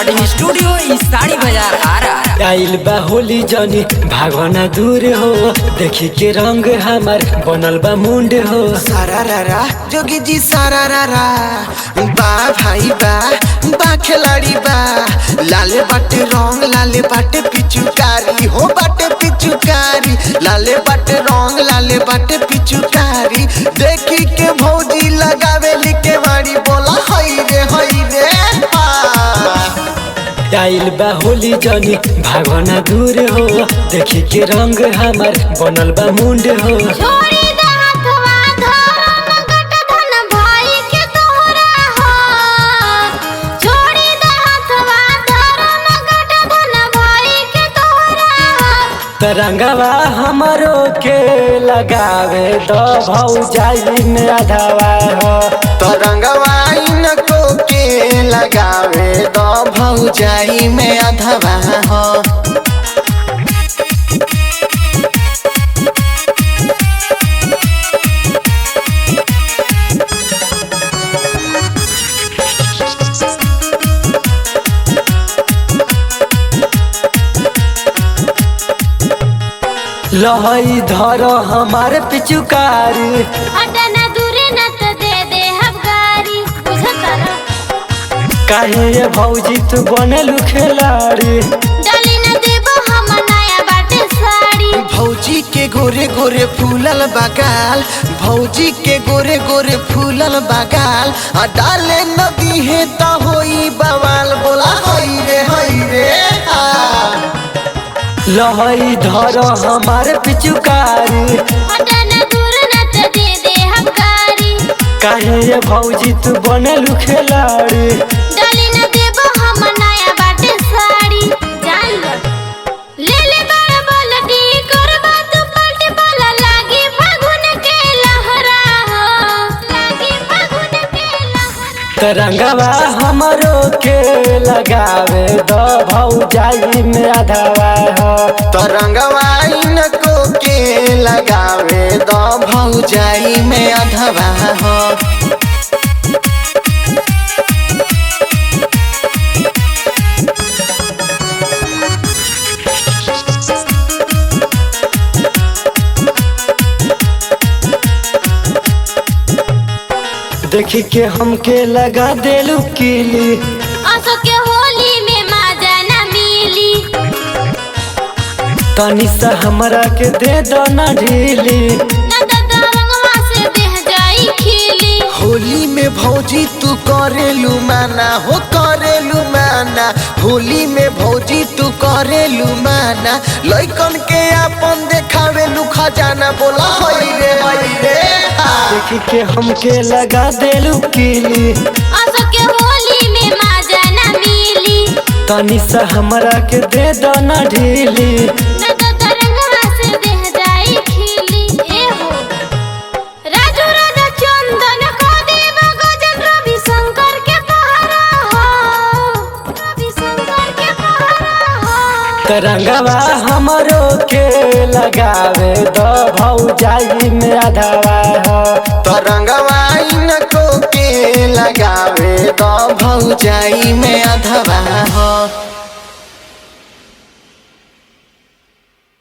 Recording studio sari बाजार आ रहा। आइल बा होली जनी भागना दूर हो, देखी के रंग हमार बनल बा मुंड हो। सारा रारा जोगी जी सारा रारा बा भाई बा खिलाड़ी बा। लाले बाटे रंग लाले बाटे पिचुकारी हो बाटे पिचुकारी। लाले बाटे रंग लाले बाटे पिचुकारी। देखी के भौजी लगावे लिके मारी बोला हई रे आइल बा होली जनी भागना दूर हो, देखी के रंग हमार बनल बा मुंड हो। तरंगवा हमरो के लगावे दो भौजाई में अधवा हो। तरंगवा इनको के लगावे दो भौजाई में अधवा हो। लहई धरो हमारे पिचुकारी। काहे ये भौजी तू बनलू खिलाड़ी। भौजी के गोरे गोरे फूलल बगाल। भौजी के गोरे गोरे फूलल बगाल। डाले नदी है तो होई बवाल बोला हई रे लहई धरो हमारे पिचुकारी। काहे ये भौजी तू बनलू खिलाड़ी। तरंगवा हमरो के लगावे दो भौजाई में अधवा हो। तरंगवा इनको के लगावे दो भौजाई में अधवा हो। देखी के हमके लगा देलू कीली। के होली में मजा न मिली। तनी सा हमरा के दे दो ना ढीली। से देह जाई खिली। होली में भौजी तू करेलू माना हो करेलू माना। होली में भौजी तू करेलू माना। लइकन के अपन देखावेलू खजाना बोला हई रे देखी के हमके लगा देलू कीली। के होली में मजा न मिली। तनी सा हमरा के दे दो ना ढीली। से देह जाई खिली। ए हो राजू राजा चंदन को देव गजन रवि शंकर के पहरा हो। रवि शंकर के पहरा हो। तरंगवा हमरो के लगावे दो भौजाई में अधवा हो। तरंगवा इनको के लगावे दो भौजाई में अधवा हो।